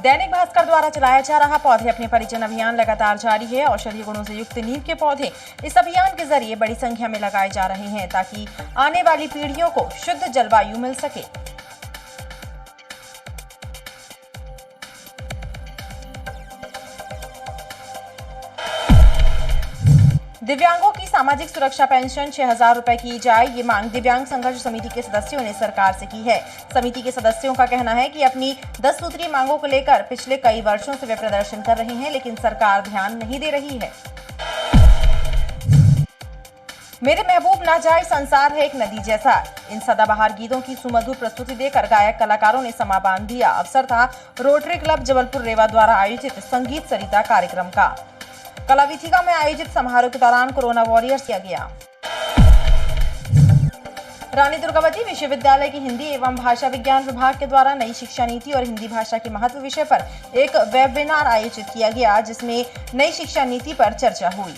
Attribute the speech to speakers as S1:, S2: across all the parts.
S1: दैनिक भास्कर द्वारा चलाया जा रहा पौधे अपने परिजन अभियान लगातार जारी है। औषधीय गुणों से युक्त नीम के पौधे इस अभियान के जरिए बड़ी संख्या में लगाए जा रहे हैं ताकि आने वाली पीढ़ियों को शुद्ध जलवायु मिल सके। दिव्यांगों की सामाजिक सुरक्षा पेंशन 6,000 रुपए की जाए, ये मांग दिव्यांग संघर्ष समिति के सदस्यों ने सरकार से की है। समिति के सदस्यों का कहना है कि अपनी 10 सूत्रीय मांगों को लेकर पिछले कई वर्षों से वे प्रदर्शन कर रहे हैं, लेकिन सरकार ध्यान नहीं दे रही है। मेरे महबूब ना जाए संसार है एक नदी जैसा, इन सदाबहार गीतों की सुमधुर प्रस्तुति देकर गायक कलाकारों ने समा बांध दिया। अवसर था रोटरी क्लब जबलपुर रेवा द्वारा आयोजित संगीत सरिता कार्यक्रम का। कलावीथिका में आयोजित समारोह के दौरान कोरोना वॉरियर्स किया गया। रानी दुर्गावती विश्वविद्यालय की हिंदी एवं भाषा विज्ञान विभाग के द्वारा नई शिक्षा नीति और हिंदी भाषा के महत्व विषय पर एक वेबिनार आयोजित किया गया, जिसमें नई शिक्षा नीति पर चर्चा हुई।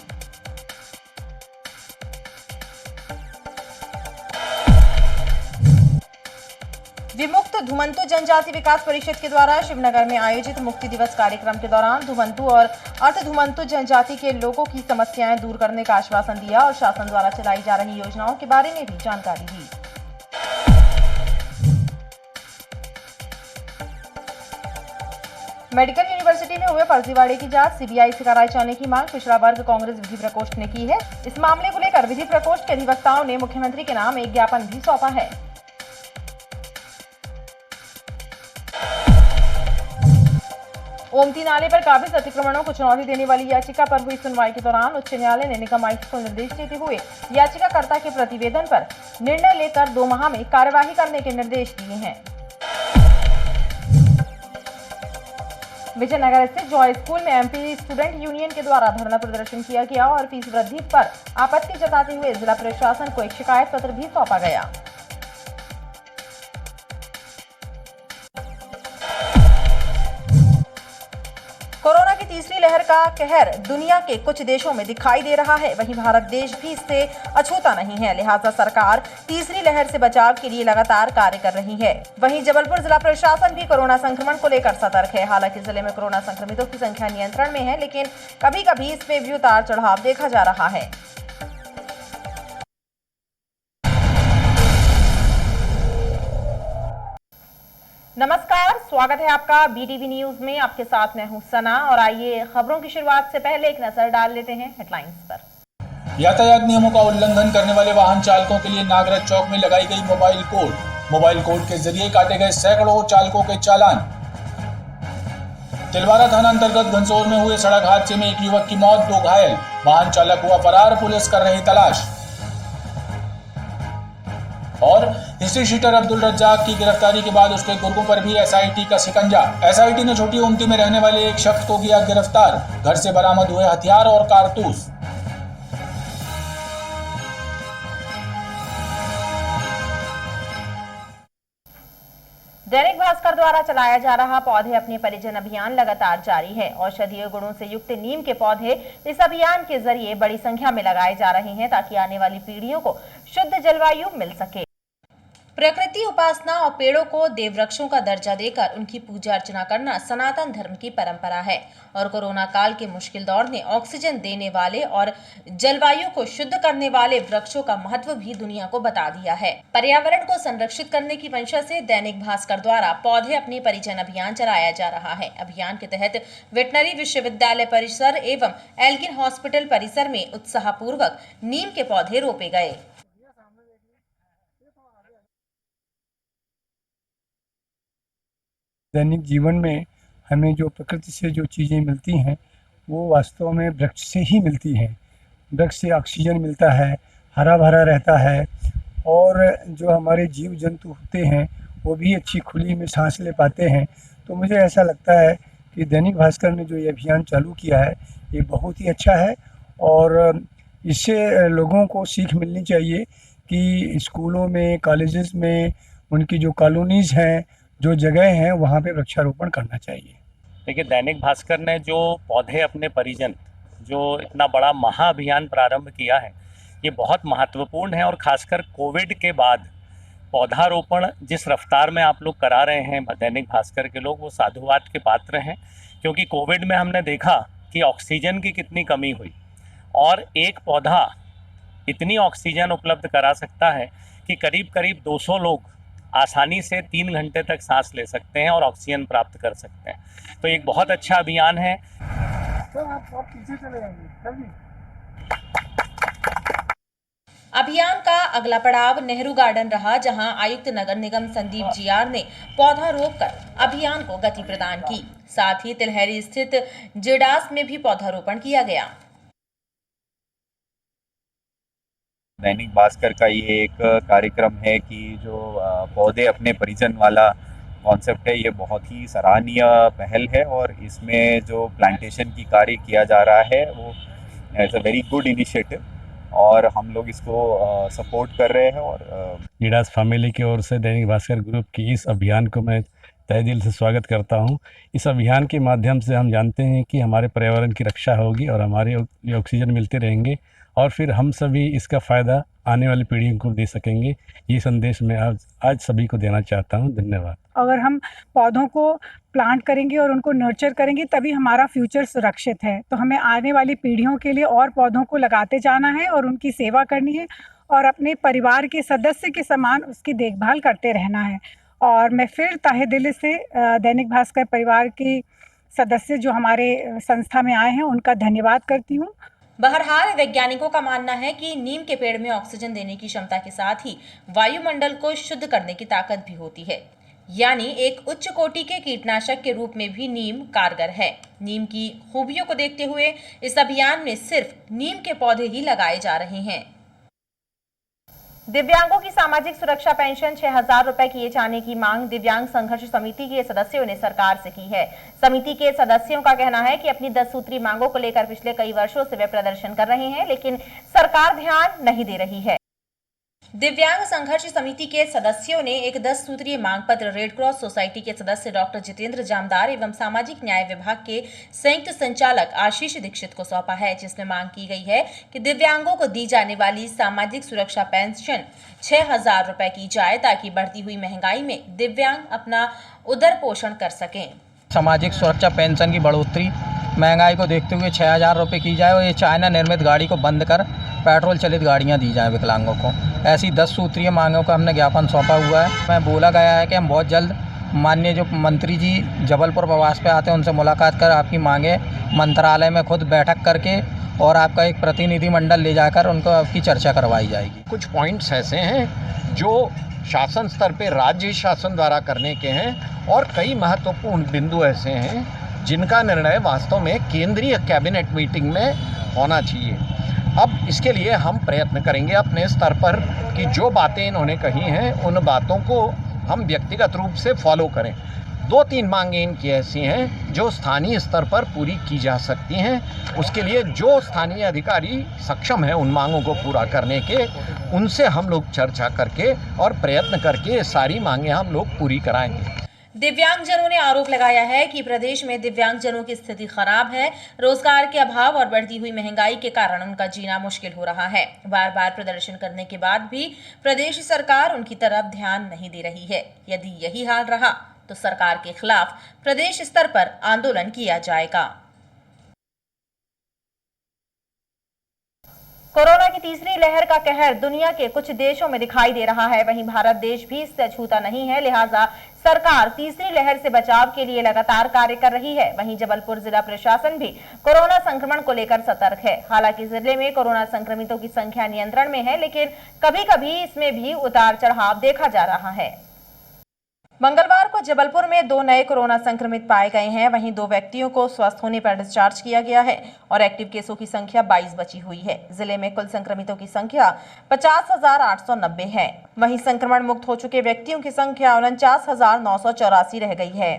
S1: विमुक्त धुमंतु जनजाति विकास परिषद के द्वारा शिवनगर में आयोजित मुक्ति दिवस कार्यक्रम के दौरान धुमंतु और अर्ध धुमंतु जनजाति के लोगों की समस्याएं दूर करने का आश्वासन दिया और शासन द्वारा चलाई जा रही योजनाओं के बारे में भी जानकारी दी। मेडिकल यूनिवर्सिटी में हुए फर्जीवाड़े की जांच सीबीआई से कराए जाने की मांग पिछड़ा वर्ग कांग्रेस विधि प्रकोष्ठ ने की है। इस मामले को लेकर विधि प्रकोष्ठ के अधिवक्ताओं ने मुख्यमंत्री के नाम एक ज्ञापन भी सौंपा है। ओमती नाले पर काबिज अतिक्रमणों को चुनौती देने वाली याचिका पर हुई सुनवाई के दौरान उच्च न्यायालय ने निगम आयुक्त को निर्देश देते हुए याचिकाकर्ता के प्रतिवेदन पर निर्णय लेकर 2 माह में कार्यवाही करने के निर्देश दिए हैं। विजयनगर स्थित जॉय स्कूल में एमपी स्टूडेंट यूनियन के द्वारा धरना प्रदर्शन किया गया और फीस वृद्धि पर आपत्ति जताते हुए जिला प्रशासन को एक शिकायत पत्र भी सौंपा गया। कोरोना की तीसरी लहर का कहर दुनिया के कुछ देशों में दिखाई दे रहा है, वहीं भारत देश भी इससे अछूता नहीं है। लिहाजा सरकार तीसरी लहर से बचाव के लिए लगातार कार्य कर रही है। वहीं जबलपुर जिला प्रशासन भी कोरोना संक्रमण को लेकर सतर्क है। हालांकि जिले में कोरोना संक्रमितों की संख्या नियंत्रण में है, लेकिन कभी-कभी इसमें भी उतार चढ़ाव देखा जा रहा है। नमस्कार, स्वागत है आपका बीटीवी न्यूज में। आपके साथ मैं हूं सना और आइए खबरों की शुरुआत से पहले एक नजर डाल लेते हैं हेडलाइंस पर।
S2: यातायात नियमों का उल्लंघन करने वाले वाहन चालकों के लिए नागराज चौक में लगाई गई मोबाइल कोड के जरिए काटे गए सैकड़ों चालकों के चालान। तिलवारा थाना अंतर्गत घनसोर में हुए सड़क हादसे में एक युवक की मौत, 2 घायल, वाहन चालक हुआ फरार, पुलिस कर रही तलाश। और हिस्ट्री शीटर अब्दुल रज्जाक की गिरफ्तारी के बाद उसके गुर्गों पर भी एसआईटी का शिकंजा। एसआईटी ने छोटी ओमती में रहने वाले एक शख्स को किया गिरफ्तार। घर से बरामद हुए हथियार और कारतूस।
S1: दैनिक भास्कर द्वारा चलाया जा रहा पौधे अपने परिजन अभियान लगातार जारी है। औषधीय गुणों से युक्त नीम के पौधे इस अभियान के जरिए बड़ी संख्या में लगाए जा रहे हैं ताकि आने वाली पीढ़ियों को शुद्ध जलवायु मिल सके। प्रकृति उपासना और पेड़ों को देववृक्षों का दर्जा देकर उनकी पूजा अर्चना करना सनातन धर्म की परंपरा है और कोरोना काल के मुश्किल दौर ने ऑक्सीजन देने वाले और जलवायु को शुद्ध करने वाले वृक्षों का महत्व भी दुनिया को बता दिया है। पर्यावरण को संरक्षित करने की मंशा से दैनिक भास्कर द्वारा पौधे अपने परिजन अभियान चलाया जा रहा है। अभियान के तहत वेटनरी विश्वविद्यालय परिसर एवं एल्गिन हॉस्पिटल परिसर में उत्साहपूर्वक नीम के पौधे रोपे गए।
S3: दैनिक जीवन में हमें जो प्रकृति से जो चीज़ें मिलती हैं वो वास्तव में वृक्ष से ही मिलती हैं। वृक्ष से ऑक्सीजन मिलता है, हरा भरा रहता है और जो हमारे जीव जंतु होते हैं वो भी अच्छी खुली में सांस ले पाते हैं। तो मुझे ऐसा लगता है कि दैनिक भास्कर ने जो ये अभियान चालू किया है ये बहुत ही अच्छा है और इससे लोगों को सीख मिलनी चाहिए कि स्कूलों में, कॉलेजेस में, उनकी जो कॉलोनीज़ हैं, जो जगह हैं, वहाँ पे वृक्षारोपण करना चाहिए।
S4: देखिए, दैनिक भास्कर ने जो पौधे अपने परिजन जो इतना बड़ा महाअभियान प्रारंभ किया है ये बहुत महत्वपूर्ण है और ख़ासकर कोविड के बाद पौधारोपण जिस रफ्तार में आप लोग करा रहे हैं दैनिक भास्कर के लोग, वो साधुवाद के पात्र हैं, क्योंकि कोविड में हमने देखा कि ऑक्सीजन की कितनी कमी हुई और एक पौधा इतनी ऑक्सीजन उपलब्ध करा सकता है कि करीब करीब 200 लोग आसानी से 3 घंटे तक सांस ले सकते हैं और ऑक्सीजन प्राप्त कर सकते हैं। तो एक बहुत अच्छा अभियान है।
S1: अभियान का अगला पड़ाव नेहरू गार्डन रहा, जहां आयुक्त नगर निगम संदीप जीआर ने पौधा रोपकर अभियान को गति प्रदान की। साथ ही तिलहरी स्थित जेडास में भी पौधारोपण किया गया।
S5: दैनिक भास्कर का ये एक कार्यक्रम है कि जो पौधे अपने परिजन वाला कॉन्सेप्ट है, ये बहुत ही सराहनीय पहल है और इसमें जो प्लांटेशन की कार्य किया जा रहा है वो it's a very good initiative और हम लोग इसको सपोर्ट कर रहे हैं। और
S6: जीडास फैमिली की ओर से दैनिक भास्कर ग्रुप की इस अभियान को मैं तहे दिल से स्वागत करता हूं। इस अभियान के माध्यम से हम जानते हैं कि हमारे पर्यावरण की रक्षा होगी और हमारे लिए ऑक्सीजन मिलते रहेंगे और फिर हम सभी इसका फ़ायदा आने वाली पीढ़ियों को दे सकेंगे। ये संदेश मैं आज सभी को देना चाहता हूँ। धन्यवाद।
S7: अगर हम पौधों को प्लांट करेंगे और उनको नर्चर करेंगे तभी हमारा फ्यूचर सुरक्षित है। तो हमें आने वाली पीढ़ियों के लिए और पौधों को लगाते जाना है और उनकी सेवा करनी है और अपने परिवार के सदस्य के समान उसकी देखभाल करते रहना है। और मैं फिर तहे दिल से दैनिक भास्कर परिवार के सदस्य जो हमारे संस्था में आए हैं उनका धन्यवाद करती हूँ।
S1: बहरहाल वैज्ञानिकों का मानना है कि नीम के पेड़ में ऑक्सीजन देने की क्षमता के साथ ही वायुमंडल को शुद्ध करने की ताकत भी होती है, यानी एक उच्च कोटि के कीटनाशक के रूप में भी नीम कारगर है। नीम की खूबियों को देखते हुए इस अभियान में सिर्फ नीम के पौधे ही लगाए जा रहे हैं। दिव्यांगों की सामाजिक सुरक्षा पेंशन 6,000 रुपए किए जाने की मांग दिव्यांग संघर्ष समिति के सदस्यों ने सरकार से की है। समिति के सदस्यों का कहना है कि अपनी 10 सूत्री मांगों को लेकर पिछले कई वर्षों से वे प्रदर्शन कर रहे हैं, लेकिन सरकार ध्यान नहीं दे रही है। दिव्यांग संघर्ष समिति के सदस्यों ने एक 10 सूत्रीय मांग पत्र रेड क्रॉस सोसाइटी के सदस्य डॉक्टर जितेंद्र जामदार एवं सामाजिक न्याय विभाग के संयुक्त संचालक आशीष दीक्षित को सौंपा है, जिसमें मांग की गई है कि दिव्यांगों को दी जाने वाली सामाजिक सुरक्षा पेंशन 6,000 रुपए की जाए ताकि बढ़ती हुई महंगाई में दिव्यांग अपना उदर पोषण कर सकें।
S8: सामाजिक सुरक्षा पेंशन की बढ़ोतरी महंगाई को देखते हुए 6,000 रुपये की जाए और ये चाइना निर्मित गाड़ी को बंद कर पेट्रोल चलित गाड़ियां दी जाएं विकलांगों को। ऐसी 10 सूत्रीय मांगों का हमने ज्ञापन सौंपा हुआ है। मैं बोला गया है कि हम बहुत जल्द माननीय जो मंत्री जी जबलपुर प्रवास पे आते हैं उनसे मुलाकात कर आपकी मांगे मंत्रालय में खुद बैठक करके और आपका एक प्रतिनिधिमंडल ले जाकर उनको आपकी चर्चा करवाई जाएगी।
S9: कुछ पॉइंट्स ऐसे हैं जो शासन स्तर पे राज्य शासन द्वारा करने के हैं और कई महत्वपूर्ण बिंदु ऐसे हैं जिनका निर्णय वास्तव में केंद्रीय कैबिनेट मीटिंग में होना चाहिए। अब इसके लिए हम प्रयत्न करेंगे अपने स्तर पर कि जो बातें इन्होंने कही हैं उन बातों को हम व्यक्तिगत रूप से फॉलो करें। 2-3 मांगें इनकी ऐसी हैं जो स्थानीय स्तर पर पूरी की जा सकती हैं। उसके लिए जो स्थानीय अधिकारी सक्षम है उन मांगों को पूरा करने के, उनसे हम लोग चर्चा करके और प्रयत्न करके सारी मांगें हम लोग पूरी कराएंगे।
S1: दिव्यांगजनों ने आरोप लगाया है कि प्रदेश में दिव्यांगजनों की स्थिति खराब है। रोजगार के अभाव और बढ़ती हुई महंगाई के कारण उनका जीना मुश्किल हो रहा है। बार बार प्रदर्शन करने के बाद भी प्रदेश सरकार उनकी तरफ ध्यान नहीं दे रही है। यदि यही हाल रहा तो सरकार के खिलाफ प्रदेश स्तर पर आंदोलन किया जाएगा। कोरोना की तीसरी लहर का कहर दुनिया के कुछ देशों में दिखाई दे रहा है। वहीं भारत देश भी इससे अछूता नहीं है, लिहाजा सरकार तीसरी लहर से बचाव के लिए लगातार कार्य कर रही है। वहीं जबलपुर जिला प्रशासन भी कोरोना संक्रमण को लेकर सतर्क है। हालांकि जिले में कोरोना संक्रमितों की संख्या नियंत्रण में है, लेकिन कभी-कभी इसमें भी उतार चढ़ाव देखा जा रहा है। मंगलवार को जबलपुर में 2 नए कोरोना संक्रमित पाए गए हैं। वहीं 2 व्यक्तियों को स्वस्थ होने पर डिस्चार्ज किया गया है और एक्टिव केसों की संख्या 22 बची हुई है। जिले में कुल संक्रमितों की संख्या 50,890 है। वहीं संक्रमण मुक्त हो चुके व्यक्तियों की संख्या 49,984 रह गई है।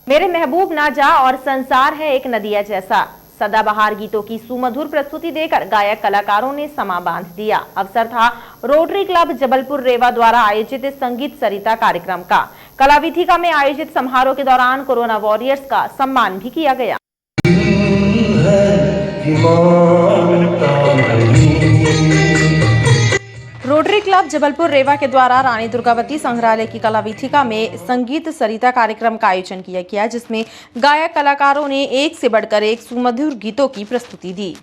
S1: मेरे महबूब ना जा और संसार है एक नदिया जैसा सदाबहार गीतों की सुमधुर प्रस्तुति देकर गायक कलाकारों ने समा बांध दिया। अवसर था रोटरी क्लब जबलपुर रेवा द्वारा आयोजित संगीत सरिता कार्यक्रम का। कलाविधिका में आयोजित समारोह के दौरान कोरोना वॉरियर्स का सम्मान भी किया गया। Rotary
S10: rotary club Jabalpur Rewa के द्वारा रानी दुर्गावती संग्रहालय की कला वीथिका में संगीत सरिता कार्यक्रम का आयोजन किया गया, जिसमें गायक कलाकारों ने एक से बढ़कर एक सुमधुर गीतों की प्रस्तुति दी।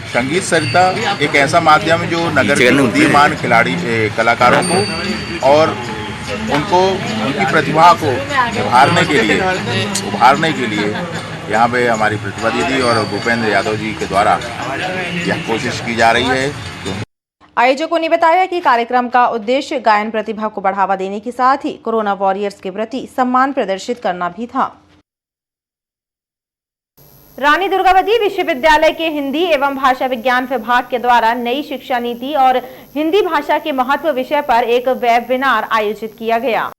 S11: संगीत सरिता एक ऐसा माध्यम है जो नगर के उदीयमान खिलाड़ी कलाकारों को और उनको उनकी प्रतिभा को उभारने के लिए यहाँ पे हमारी प्रतिभा दीदी और भूपेंद्र यादव जी के द्वारा यह कोशिश की जा रही है।
S10: आयोजकों ने बताया कि कार्यक्रम का उद्देश्य गायन प्रतिभा को बढ़ावा देने के साथ ही कोरोना वॉरियर्स के प्रति सम्मान प्रदर्शित करना भी था।
S1: रानी दुर्गावती विश्वविद्यालय के हिंदी एवं भाषा विज्ञान विभाग के द्वारा नई शिक्षा नीति और हिंदी भाषा के महत्व विषय पर एक वेबिनार आयोजित किया गया।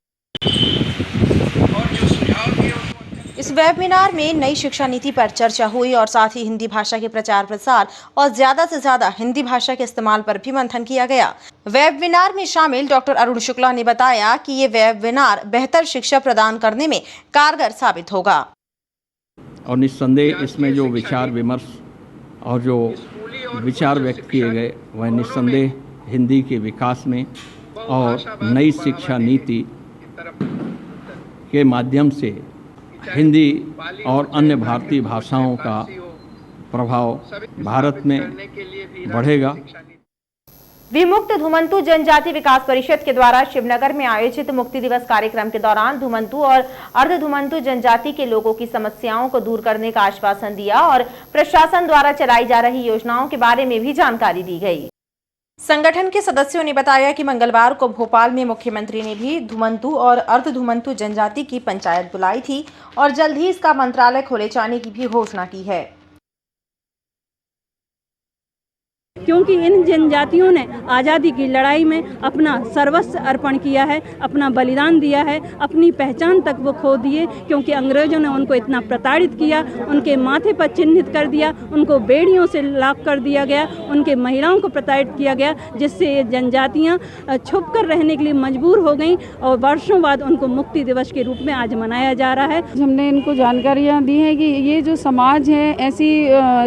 S1: इस वेबिनार में नई शिक्षा नीति पर चर्चा हुई और साथ ही हिंदी भाषा के प्रचार प्रसार और ज्यादा से ज्यादा हिंदी भाषा के इस्तेमाल पर भी मंथन किया गया। वेबिनार में शामिल डॉक्टर अरुण शुक्ला ने बताया कि ये वेबिनार बेहतर शिक्षा प्रदान करने में कारगर साबित होगा
S12: और निस्संदेह इसमें जो विचार विमर्श और जो विचार व्यक्त किए गए वह निस्संदेह हिंदी के विकास में और नई शिक्षा नीति के माध्यम से हिंदी और अन्य भारतीय भाषाओं का प्रभाव भारत में बढ़ेगा।
S1: विमुक्त धुमंतु जनजाति विकास परिषद के द्वारा शिवनगर में आयोजित मुक्ति दिवस कार्यक्रम के दौरान धुमंतु और अर्ध धुमंतु जनजाति के लोगों की समस्याओं को दूर करने का आश्वासन दिया और प्रशासन द्वारा चलाई जा रही योजनाओं के बारे में भी जानकारी दी गई। संगठन के सदस्यों ने बताया कि मंगलवार को भोपाल में मुख्यमंत्री ने भी धुमंतु और अर्ध धुमंतु जनजाति की पंचायत बुलाई थी और जल्द ही इसका मंत्रालय खोले जाने की भी घोषणा की है,
S13: क्योंकि इन जनजातियों ने आज़ादी की लड़ाई में अपना सर्वस्व अर्पण किया है, अपना बलिदान दिया है, अपनी पहचान तक वो खो दिए क्योंकि अंग्रेज़ों ने उनको इतना प्रताड़ित किया, उनके माथे पर चिन्हित कर दिया, उनको बेड़ियों से लॉक कर दिया गया, उनके महिलाओं को प्रताड़ित किया गया, जिससे ये जनजातियाँ छुप कर रहने के लिए मजबूर हो गई और वर्षों बाद उनको मुक्ति दिवस के रूप में आज मनाया जा रहा है।
S14: हमने इनको जानकारियाँ दी हैं कि ये जो समाज है ऐसी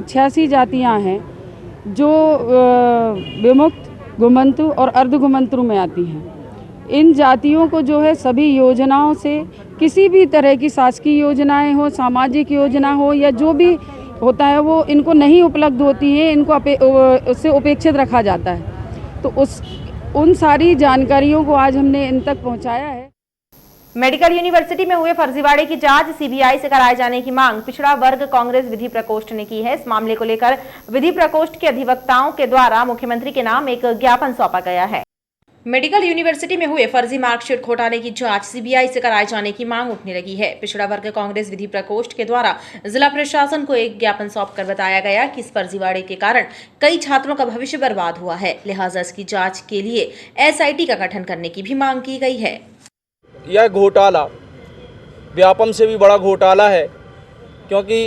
S14: 86 जातियाँ हैं जो विमुक्त, घुमंतु और अर्ध घुमंतु में आती हैं। इन जातियों को जो है सभी योजनाओं से, किसी भी तरह की शासकीय योजनाएं हो, सामाजिक योजना हो या जो भी होता है वो इनको नहीं उपलब्ध होती है, इनको उससे उपेक्षित रखा जाता है। तो उन सारी जानकारियों को आज हमने इन तक पहुंचाया है।
S1: मेडिकल यूनिवर्सिटी में हुए फर्जीवाड़े की जांच सीबीआई से कराए जाने की मांग पिछड़ा वर्ग कांग्रेस विधि प्रकोष्ठ ने की है। इस मामले को लेकर विधि प्रकोष्ठ के अधिवक्ताओं के द्वारा मुख्यमंत्री के नाम एक ज्ञापन सौंपा गया है। मेडिकल यूनिवर्सिटी में हुए फर्जी मार्कशीट घोटाले की जांच सीबीआई से कराए जाने की मांग उठने लगी है। पिछड़ा वर्ग कांग्रेस विधि प्रकोष्ठ के द्वारा जिला प्रशासन को एक ज्ञापन सौंपकर बताया गया कि इस फर्जीवाड़े के कारण कई छात्रों का भविष्य बर्बाद हुआ है, लिहाजा इसकी जांच के लिए एसआईटी का गठन करने की भी मांग की गई है।
S15: यह घोटाला व्यापम से भी बड़ा घोटाला है, क्योंकि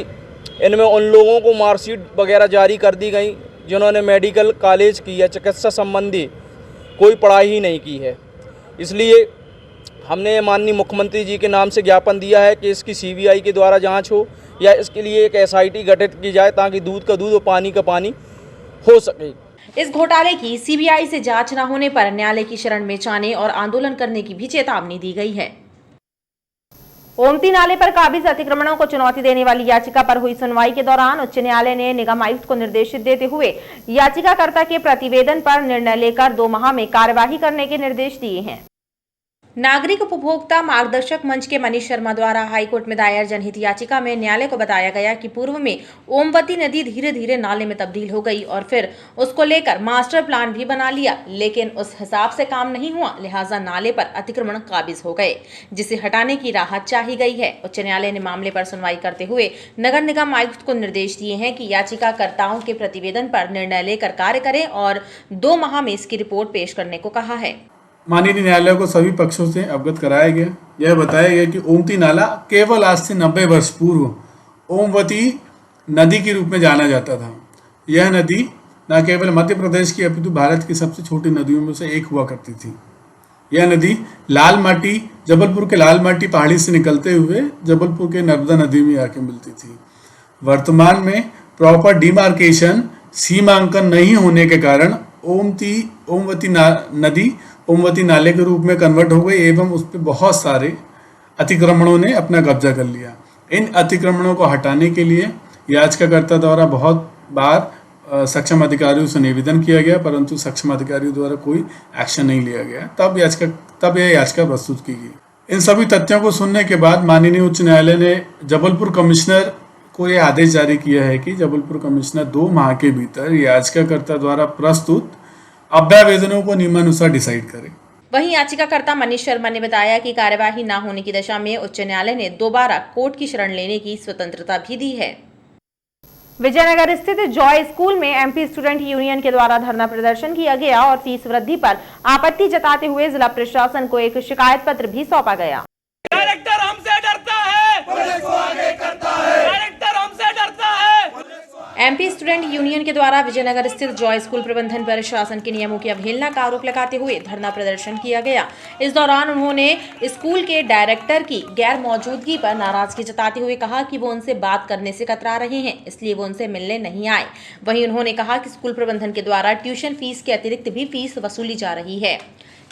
S15: इनमें उन लोगों को मार्कशीट वगैरह जारी कर दी गई जिन्होंने मेडिकल कॉलेज की या चिकित्सा संबंधी कोई पढ़ाई ही नहीं की है। इसलिए हमने माननीय मुख्यमंत्री जी के नाम से ज्ञापन दिया है कि इसकी सीबीआई के द्वारा जांच हो या इसके लिए एक एसआईटी गठित की जाए ताकि दूध का दूध और पानी का पानी हो सके।
S1: इस घोटाले की सीबीआई से जांच न होने पर न्यायालय की शरण में जाने और आंदोलन करने की भी चेतावनी दी गई है। ओमती नाले पर काबिज अतिक्रमणों को चुनौती देने वाली याचिका पर हुई सुनवाई के दौरान उच्च न्यायालय ने निगम आयुक्त को निर्देशित देते हुए याचिकाकर्ता के प्रतिवेदन पर निर्णय लेकर 2 माह में कार्यवाही करने के निर्देश दिए हैं।
S10: नागरिक उपभोक्ता मार्गदर्शक मंच के मनीष शर्मा द्वारा हाईकोर्ट में दायर जनहित याचिका में न्यायालय को बताया गया कि पूर्व में ओमवती नदी धीरे धीरे नाले में तब्दील हो गई और फिर उसको लेकर मास्टर प्लान भी बना लिया, लेकिन उस हिसाब से काम नहीं हुआ, लिहाजा नाले पर अतिक्रमण काबिज हो गए, जिसे हटाने की राहत चाही गई है। उच्च न्यायालय ने मामले पर सुनवाई करते हुए नगर निगम आयुक्त को निर्देश दिए हैं कि याचिकाकर्ताओं के प्रतिवेदन पर निर्णय लेकर कार्य करें और 2 माह में इसकी रिपोर्ट पेश करने को कहा है।
S16: माननीय न्यायालय को सभी पक्षों से अवगत कराया गया। यह बताया गया कि ओमती नाला केवल आज से 90 वर्ष पूर्व ओमवती नदी के रूप में जाना जाता था। यह नदी न केवल मध्य प्रदेश की अपितु भारत की सबसे छोटी नदियों में से एक हुआ करती थी। यह नदी लाल माटी जबलपुर के लाल माटी पहाड़ी से निकलते हुए जबलपुर के नर्मदा नदी में आके मिलती थी। वर्तमान में प्रॉपर डिमार्केशन सीमांकन नहीं होने के कारण नदी ओमवती नाले के रूप में कन्वर्ट हो गई एवं उस पर बहुत सारे अतिक्रमणों ने अपना कब्जा कर लिया। इन अतिक्रमणों को हटाने के लिए याचिकाकर्ता द्वारा बहुत बार सक्षम अधिकारियों से निवेदन किया गया, परंतु सक्षम अधिकारियों द्वारा कोई एक्शन नहीं लिया गया। तब यह याचिका प्रस्तुत की गई। इन सभी तथ्यों को सुनने के बाद माननीय उच्च न्यायालय ने जबलपुर कमिश्नर को यह आदेश जारी किया है कि जबलपुर कमिश्नर 2 माह के भीतर याचिकाकर्ता द्वारा प्रस्तुत अभ्यावेदनों को नियमानुसार डिसाइड करे।
S10: वहीं याचिकाकर्ता मनीष शर्मा ने बताया कि कार्यवाही न होने की दशा में उच्च न्यायालय ने दोबारा कोर्ट की शरण लेने की स्वतंत्रता भी दी है। विजयनगर स्थित जॉय स्कूल में एमपी स्टूडेंट यूनियन के द्वारा धरना प्रदर्शन किया गया और फीस वृद्धि पर आपत्ति जताते हुए जिला प्रशासन को एक शिकायत पत्र भी सौंपा गया।
S17: डायरेक्टर हमसे डरता है, पुलिस को आगे करता है। डायरेक्टर हमसे डरता है।
S10: एमपी स्टूडेंट यूनियन के द्वारा विजयनगर स्थित जॉय स्कूल प्रबंधन पर शासन के नियमों की अवहेलना का आरोप लगाते हुए धरना प्रदर्शन किया गया। इस दौरान उन्होंने स्कूल के डायरेक्टर की गैर मौजूदगी पर नाराजगी जताते हुए कहा कि वो उनसे बात करने से कतरा रहे हैं, इसलिए वो उनसे मिलने नहीं आए। वहीं उन्होंने कहा कि स्कूल प्रबंधन के द्वारा ट्यूशन फीस के अतिरिक्त भी फीस वसूली जा रही है,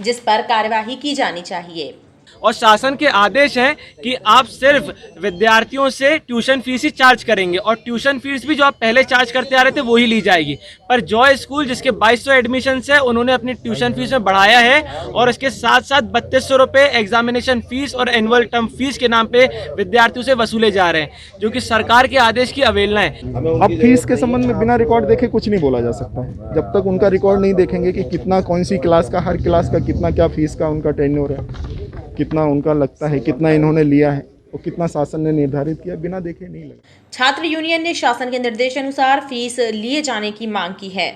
S10: जिस पर कार्यवाही की जानी चाहिए।
S15: और शासन के आदेश हैं कि आप सिर्फ विद्यार्थियों से ट्यूशन फीस ही चार्ज करेंगे और ट्यूशन फीस भी जो आप पहले चार्ज करते आ रहे थे वो ही ली जाएगी। पर जॉय स्कूल जिसके 2200 एडमिशन्स है उन्होंने अपनी ट्यूशन फीस में बढ़ाया है और इसके साथ साथ 3200 रुपये एग्जामिनेशन फीस और एनुअल टर्म फीस के नाम पे विद्यार्थियों से वसूले जा रहे हैं, जो कि सरकार के आदेश की अवहेलना है।
S18: अब फीस के संबंध में बिना रिकॉर्ड देखे कुछ नहीं बोला जा सकता है। जब तक उनका रिकॉर्ड नहीं देखेंगे कि कितना कौन सी क्लास का, हर क्लास का कितना क्या फीस का उनका टेन्योर है, कितना उनका लगता है, कितना इन्होंने लिया है और कितना शासन ने निर्धारित किया, बिना देखे नहीं लगा।
S10: छात्र यूनियन ने शासन के निर्देशानुसार फीस लिए जाने की मांग की है।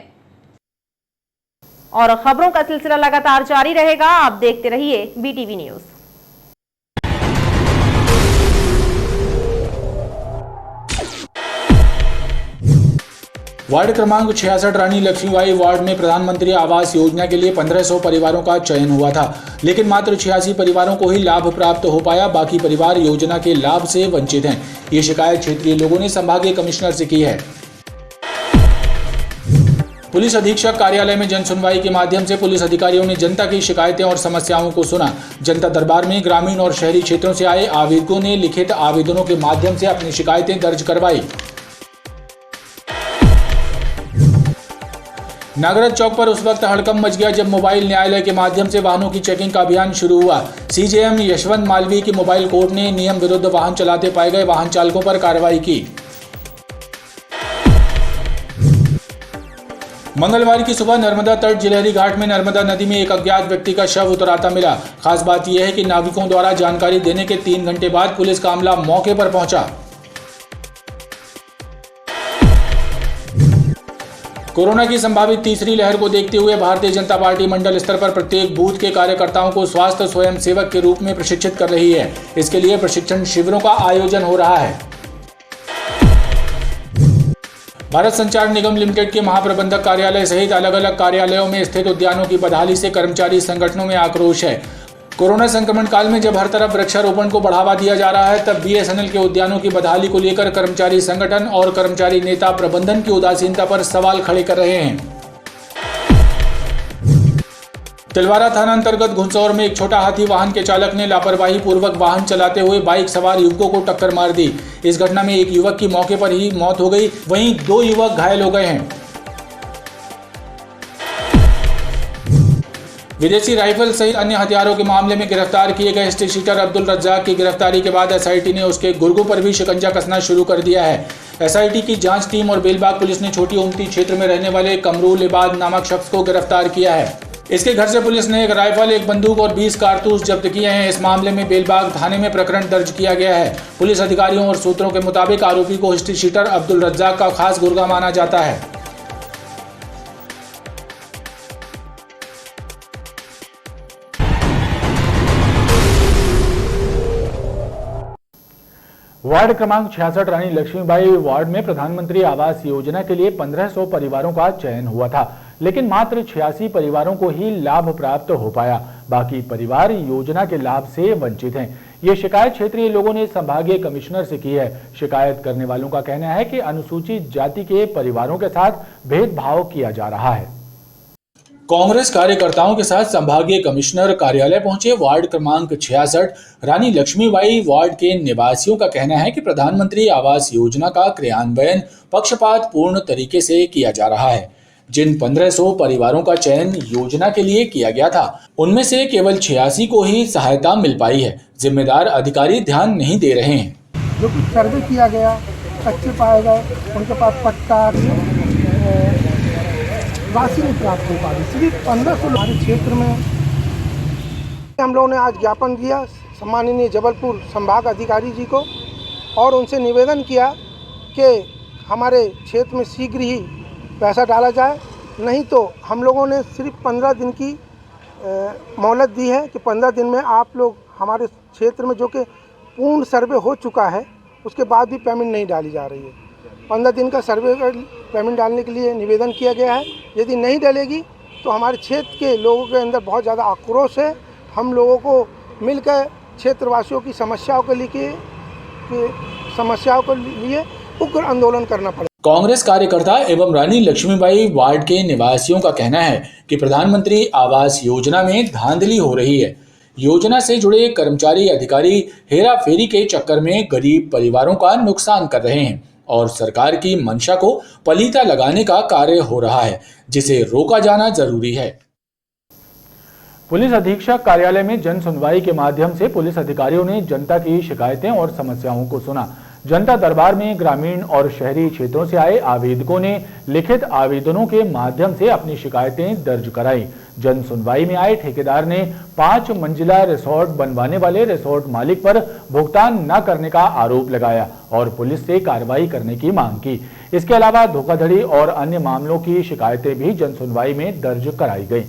S10: और खबरों का सिलसिला लगातार जारी रहेगा, आप देखते रहिए BTV न्यूज।
S2: वार्ड क्रमांक 66 रानी लक्ष्मीबाई वार्ड में प्रधानमंत्री आवास योजना के लिए 1500 परिवारों का चयन हुआ था, लेकिन मात्र 86 परिवारों को ही लाभ प्राप्त हो पाया। बाकी परिवार योजना के लाभ से वंचित हैं। ये शिकायत क्षेत्रीय लोगों ने संभागीय कमिश्नर से की है। पुलिस अधीक्षक कार्यालय में जन सुनवाई के माध्यम से पुलिस अधिकारियों ने जनता की शिकायतें और समस्याओं को सुना। जनता दरबार में ग्रामीण और शहरी क्षेत्रों से आए आवेदकों ने लिखित आवेदनों के माध्यम से अपनी शिकायतें दर्ज करवाई। नागराज चौक पर उस वक्त हड़कंप मच गया जब मोबाइल न्यायालय के माध्यम से वाहनों की चेकिंग का अभियान शुरू हुआ। सीजेएम यशवंत मालवीय की मोबाइल कोर्ट ने नियम विरुद्ध वाहन चलाते पाए गए वाहन चालकों पर कार्रवाई की। मंगलवार की सुबह नर्मदा तट जिलहरी घाट में नर्मदा नदी में एक अज्ञात व्यक्ति का शव उतराता मिला। खास बात यह है कि नाविकों द्वारा जानकारी देने के 3 घंटे बाद पुलिस का अमला मौके पर पहुंचा। कोरोना की संभावित तीसरी लहर को देखते हुए भारतीय जनता पार्टी मंडल स्तर पर प्रत्येक बूथ के कार्यकर्ताओं को स्वास्थ्य स्वयंसेवक के रूप में प्रशिक्षित कर रही है। इसके लिए प्रशिक्षण शिविरों का आयोजन हो रहा है। भारत संचार निगम लिमिटेड के महाप्रबंधक कार्यालय सहित अलग अलग कार्यालयों में स्थित उद्यानों की बदहाली से कर्मचारी संगठनों में आक्रोश है। कोरोना संक्रमण काल में जब हर तरफ वृक्षारोपण को बढ़ावा दिया जा रहा है, तब BSNL के उद्यानों की बदहाली को लेकर कर्मचारी संगठन और कर्मचारी नेता प्रबंधन की उदासीनता पर सवाल खड़े कर रहे हैं। तिलवारा थाना अंतर्गत घुंसौर में एक छोटा हाथी वाहन के चालक ने लापरवाही पूर्वक वाहन चलाते हुए बाइक सवार युवकों को टक्कर मार दी। इस घटना में एक युवक की मौके पर ही मौत हो गई, वहीं 2 युवक घायल हो गए हैं। विदेशी राइफल सहित अन्य हथियारों के मामले में गिरफ्तार किए गए हिस्ट्री शीटर अब्दुल रज्जाक की गिरफ्तारी के बाद एसआईटी ने उसके गुर्गों पर भी शिकंजा कसना शुरू कर दिया है। एसआईटी की जांच टीम और बेलबाग पुलिस ने छोटी उमती क्षेत्र में रहने वाले कमरूल इबाद नामक शख्स को गिरफ्तार किया है। इसके घर से पुलिस ने एक राइफल, एक बंदूक और 20 कारतूस जब्त किए हैं। इस मामले में बेलबाग थाने में प्रकरण दर्ज किया गया है। पुलिस अधिकारियों और सूत्रों के मुताबिक आरोपी को हिस्ट्री शीटर अब्दुल रज्जाक का खास गुर्गा माना जाता है। वार्ड क्रमांक 66 रानी लक्ष्मीबाई वार्ड में प्रधानमंत्री आवास योजना के लिए 1500 परिवारों का चयन हुआ था, लेकिन मात्र 86 परिवारों को ही लाभ प्राप्त हो पाया। बाकी परिवार योजना के लाभ से वंचित हैं। ये शिकायत क्षेत्रीय लोगों ने संभागीय कमिश्नर से की है। शिकायत करने वालों का कहना है कि अनुसूचित जाति के परिवारों के साथ भेदभाव किया जा रहा है। कांग्रेस कार्यकर्ताओं के साथ संभागीय कमिश्नर कार्यालय पहुंचे वार्ड क्रमांक 66 रानी लक्ष्मीबाई वार्ड के निवासियों का कहना है कि प्रधानमंत्री आवास योजना का क्रियान्वयन पक्षपात पूर्ण तरीके से किया जा रहा है। जिन 1500 परिवारों का चयन योजना के लिए किया गया था, उनमें से केवल 86 को ही सहायता मिल पाई है। जिम्मेदार अधिकारी ध्यान नहीं दे रहे हैं।
S19: जो कुछ सर्वे किया गया, कच्चे पाए गए, उनके पास पट्टा राशि नहीं प्राप्त हो पा रही। सिर्फ 1500 हमारे क्षेत्र में हम लोगों ने आज ज्ञापन दिया सम्माननीय जबलपुर संभाग अधिकारी जी को और उनसे निवेदन किया कि हमारे क्षेत्र में शीघ्र ही पैसा डाला जाए, नहीं तो हम लोगों ने सिर्फ 15 दिन की मोहलत दी है कि 15 दिन में आप लोग हमारे क्षेत्र में जो कि पूर्ण सर्वे हो चुका है उसके बाद भी पेमेंट नहीं डाली जा रही है। 15 दिन का सर्वे पेमेंट डालने के लिए निवेदन किया गया है। यदि नहीं डलेगी तो हमारे क्षेत्र के लोगों के अंदर बहुत ज़्यादा आक्रोश है। हम लोगों को मिलकर क्षेत्रवासियों की समस्याओं के लिए उग्र आंदोलन करना पड़ेगा।
S2: कांग्रेस कार्यकर्ता एवं रानी लक्ष्मीबाई वार्ड के निवासियों का कहना है कि प्रधानमंत्री आवास योजना में धांधली हो रही है। योजना से जुड़े कर्मचारी अधिकारी हेरा फेरी के चक्कर में गरीब परिवारों का नुकसान कर रहे हैं और सरकार की मंशा को पलीता लगाने का कार्य हो रहा है, जिसे रोका जाना जरूरी है। पुलिस अधीक्षक कार्यालय में जन सुनवाई के माध्यम से पुलिस अधिकारियों ने जनता की शिकायतें और समस्याओं को सुना। जनता दरबार में ग्रामीण और शहरी क्षेत्रों से आए आवेदकों ने लिखित आवेदनों के माध्यम से अपनी शिकायतें दर्ज कराई। जन सुनवाई में आए ठेकेदार ने 5 मंजिला रिसोर्ट बनवाने वाले रिसोर्ट मालिक पर भुगतान न करने का आरोप लगाया और पुलिस से कार्रवाई करने की मांग की। इसके अलावा धोखाधड़ी और अन्य मामलों की शिकायतें भी जन सुनवाई में दर्ज कराई गई।